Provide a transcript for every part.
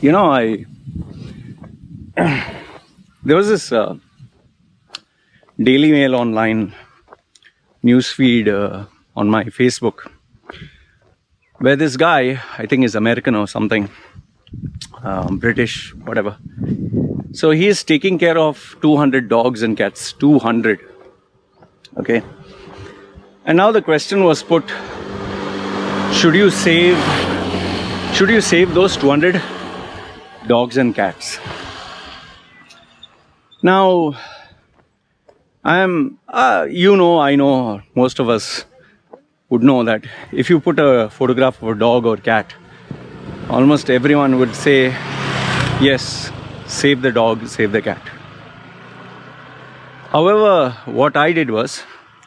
I there was this Daily Mail online news feed on my Facebook where this guy, I think is American or something, British, whatever. So he is taking care of 200 dogs and cats, 200. Okay. And now the question was put, should you save those 200 dogs and cats? Now, I know, most of us would know that if you put a photograph of a dog or cat, almost everyone would say, yes, save the dog, save the cat. However, what I did was,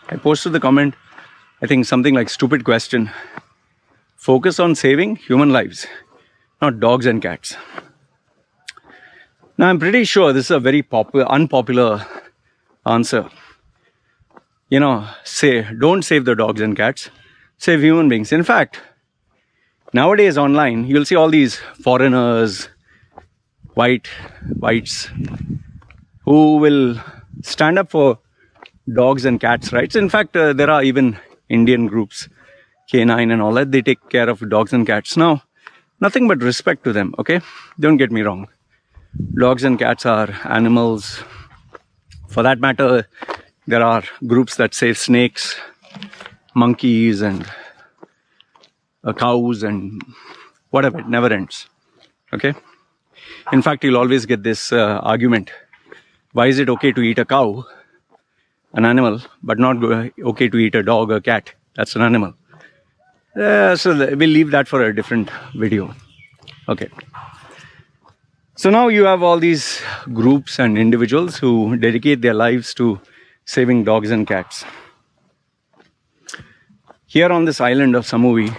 I posted the comment, I think something like stupid question. Focus on saving human lives, not dogs and cats. Now, I'm pretty sure this is a very unpopular answer. Don't save the dogs and cats, save human beings. In fact, nowadays online, you'll see all these foreigners, whites, who will stand up for dogs and cats' rights. In fact, there are even Indian groups, K9 and all that, they take care of dogs and cats. Now, nothing but respect to them, okay? Don't get me wrong. Dogs and cats are animals. For that matter, there are groups that save snakes, monkeys, and cows, and whatever. It never ends, okay? In fact, you'll always get this argument. Why is it okay to eat a cow, an animal, but not okay to eat a dog or cat? That's an animal. So we'll leave that for a different video. Okay. So now you have all these groups and individuals who dedicate their lives to saving dogs and cats. Here on this island of Samui,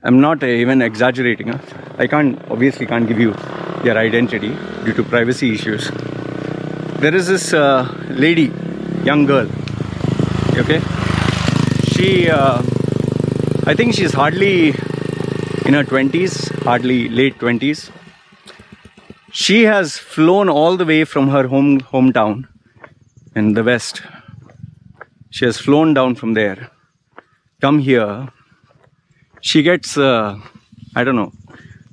I'm not even exaggerating. I obviously can't give you their identity due to privacy issues. There is this lady, young girl, okay? She, I think she's hardly in her 20s, hardly late 20s. She has flown all the way from her hometown in the west. She has flown down from there, come here. She gets, I don't know,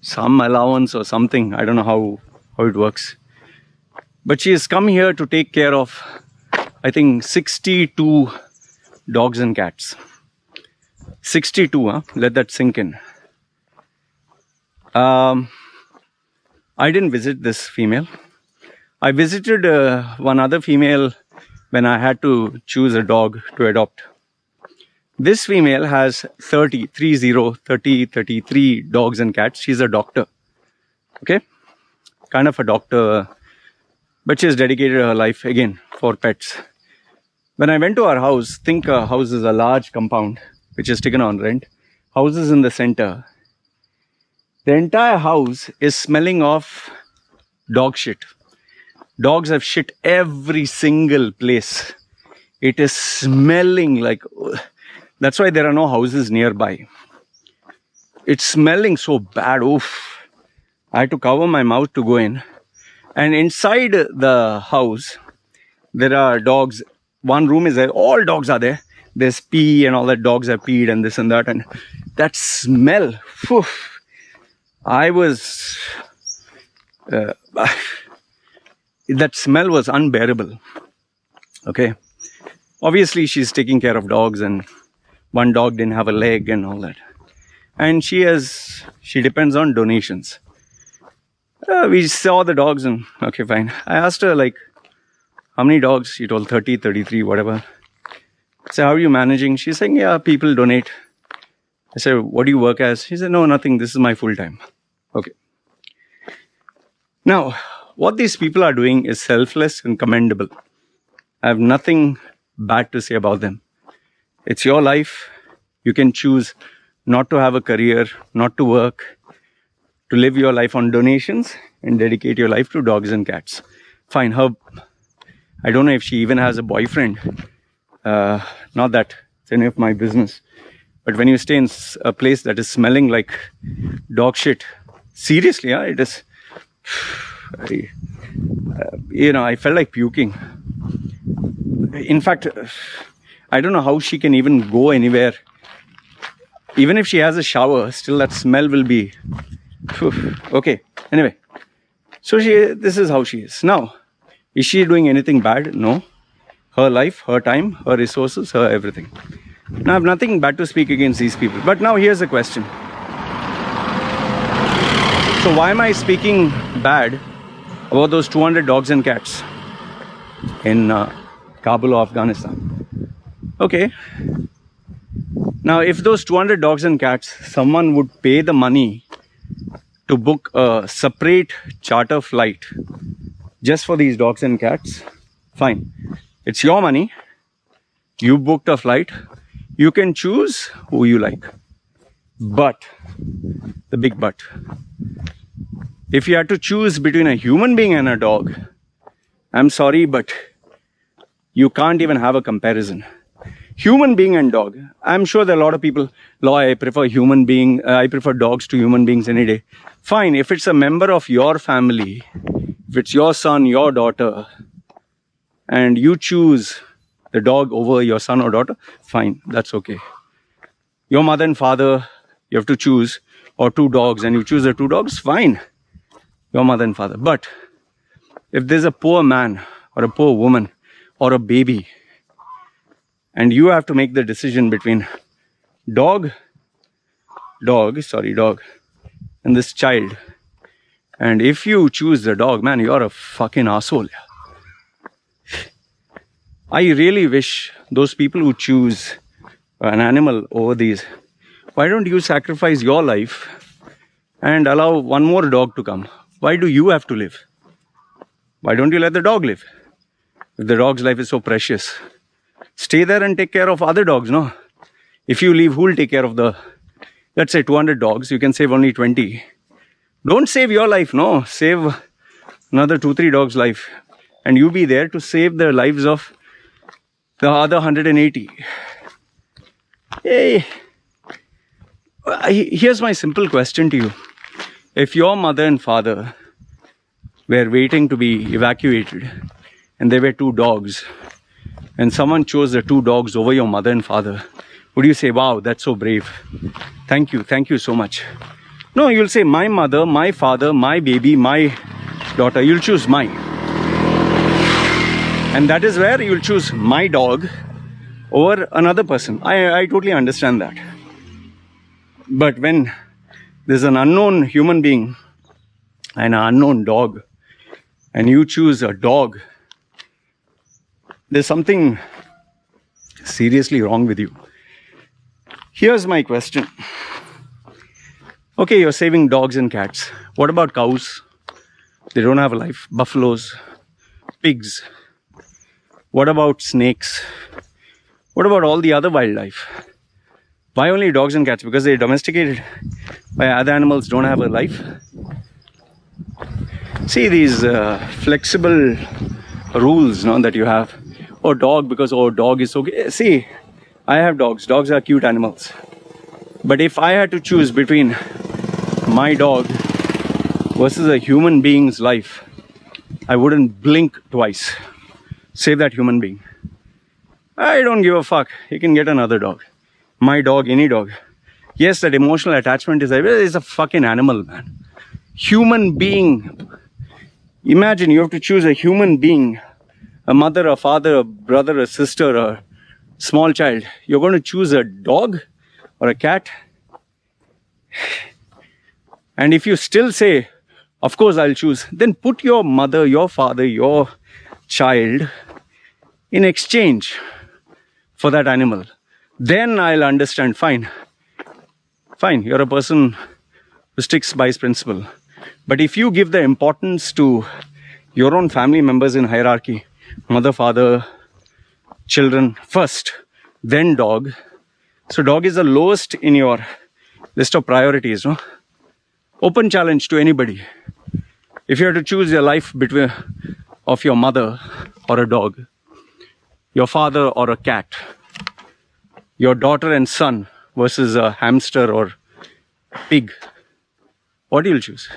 some allowance or something. I don't know how it works. But she has come here to take care of, I think, 62 dogs and cats. 62, huh? Let that sink in. I didn't visit this female. I visited one other female when I had to choose a dog to adopt. This female has 33 dogs and cats. She's a doctor. Okay? Kind of a doctor. But she has dedicated her life, again, for pets. When I went to her house, think a house is a large compound, which is taken on rent. House is in the center. The entire house is smelling of dog shit. Dogs have shit every single place. It is smelling like... That's why there are no houses nearby. It's smelling so bad. Oof. I had to cover my mouth to go in. And inside the house, there are dogs. One room is there. All dogs are there. There's pee and all that. Dogs have peed and this and that. And that smell. Oof. I was... that smell was unbearable. Okay. Obviously, she's taking care of dogs and one dog didn't have a leg and all that. And she depends on donations. We saw the dogs and, okay, fine. I asked her, like, how many dogs? She told 30, 33, whatever. I said, how are you managing? She's saying, yeah, people donate. I said, what do you work as? She said, no, nothing. This is my full time. Okay. Now, what these people are doing is selfless and commendable. I have nothing bad to say about them. It's your life. You can choose not to have a career, not to work, to live your life on donations and dedicate your life to dogs and cats. Fine. I don't know if she even has a boyfriend. Not that it's any of my business. But when you stay in a place that is smelling like dog shit, Seriously, yeah, it is. I felt like puking. In fact, I don't know how she can even go anywhere. Even if she has a shower, still that smell will be... Okay, anyway. So this is how she is. Now, is she doing anything bad? No. Her life, her time, her resources, her everything. Now, I have nothing bad to speak against these people. But now here's the question. So why am I speaking bad about those 200 dogs and cats in Kabul, Afghanistan? Okay. Now, if those 200 dogs and cats, someone would pay the money to book a separate charter flight just for these dogs and cats, fine. It's your money. You booked a flight. You can choose who you like. But, the big but, if you had to choose between a human being and a dog, I'm sorry, but you can't even have a comparison. Human being and dog. I'm sure there are a lot of people, I prefer I prefer dogs to human beings any day. Fine, if it's a member of your family, if it's your son, your daughter, and you choose the dog over your son or daughter, fine, that's okay. Your mother and father, you have to choose, or two dogs, and you choose the two dogs, fine. Your mother and father. But if there's a poor man or a poor woman or a baby, and you have to make the decision between dog, and this child. And if you choose the dog, man, you're a fucking asshole. I really wish those people who choose an animal over these, why don't you sacrifice your life and allow one more dog to come? Why do you have to live? Why don't you let the dog live? If the dog's life is so precious, stay there and take care of other dogs, no? If you leave, who will take care of the, let's say 200 dogs, you can save only 20. Don't save your life, no. Save another 2-3 dogs' life. And you be there to save the lives of the other 180. Hey, here's my simple question to you. If your mother and father were waiting to be evacuated, and there were 2 dogs, and someone chose the 2 dogs over your mother and father, would you say, wow, that's so brave? Thank you so much. No, you'll say, my mother, my father, my baby, my daughter. You'll choose mine. And that is where you'll choose my dog over another person. I totally understand that. But when there's an unknown human being and an unknown dog, and you choose a dog, there's something seriously wrong with you. Here's my question. Okay, you're saving dogs and cats. What about cows? They don't have a life. Buffaloes, pigs. What about snakes? What about all the other wildlife? Why only dogs and cats? Because they're domesticated. Why other animals don't have a life? See these flexible rules that you have. Oh, dog, because dog is okay. See, I have dogs. Dogs are cute animals. But if I had to choose between my dog versus a human being's life, I wouldn't blink twice. Save that human being. I don't give a fuck. He can get another dog. My dog, any dog. Yes, that emotional attachment is a fucking animal, man. Human being. Imagine you have to choose a human being. A mother, a father, a brother, a sister, a small child. You're going to choose a dog or a cat? And if you still say, of course I'll choose, then put your mother, your father, your child in exchange for that animal. Then I'll understand, fine, you're a person who sticks by his principle. But if you give the importance to your own family members in hierarchy, mother, father, children first, then dog. So dog is the lowest in your list of priorities, no? Open challenge to anybody. If you have to choose your life between of your mother or a dog, your father or a cat, your daughter and son versus a hamster or pig, What you'll choose?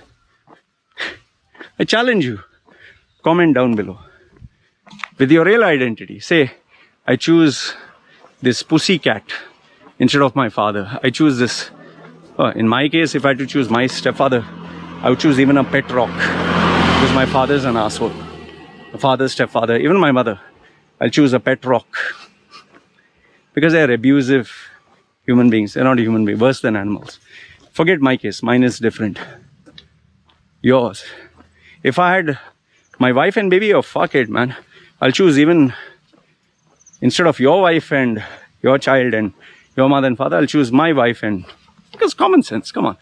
I challenge you. Comment down below. With your real identity. Say, I choose this pussycat instead of my father. I choose this. In my case, if I had to choose my stepfather, I would choose even a pet rock. Because my father's an asshole. The father, stepfather, even my mother. I'll choose a pet rock. Because they're abusive human beings. They're not human beings, worse than animals. Forget my case. Mine is different. Yours. If I had my wife and baby, oh fuck it, man. I'll choose even, instead of your wife and your child and your mother and father, I'll choose my wife and, because common sense, come on.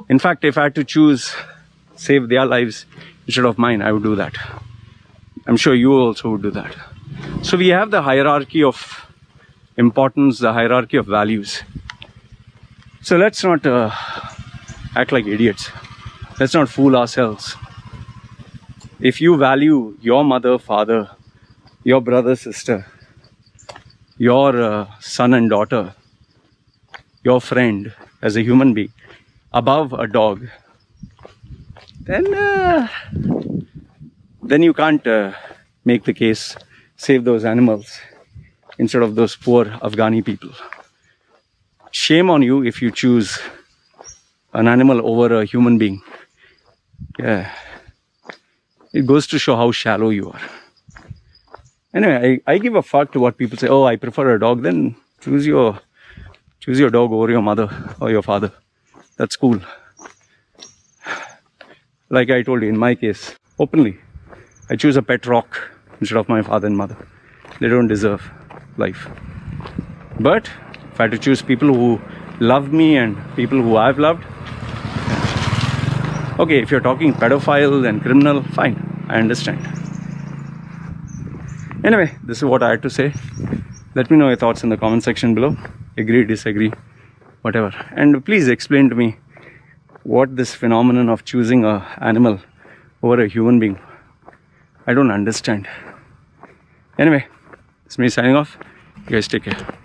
In fact, if I had to choose, save their lives instead of mine, I would do that. I'm sure you also would do that. So we have the hierarchy of importance, the hierarchy of values. So let's not act like idiots. Let's not fool ourselves. If you value your mother, father, your brother, sister, your son and daughter, your friend as a human being above a dog, then you can't make the case, save those animals instead of those poor Afghani people. Shame on you if you choose an animal over a human being. Yeah. It goes to show how shallow you are. Anyway, I give a fuck to what people say. Oh, I prefer a dog. Then choose your dog over your mother or your father. That's cool. Like I told you, in my case, openly, I choose a pet rock instead of my father and mother. They don't deserve life. But if I had to choose people who love me and people who I've loved, okay, if you're talking pedophile and criminal, fine, I understand. Anyway, this is what I had to say. Let me know your thoughts in the comment section below. Agree, disagree, whatever. And please explain to me what this phenomenon of choosing an animal over a human being. I don't understand. Anyway, it's me signing off. You guys take care.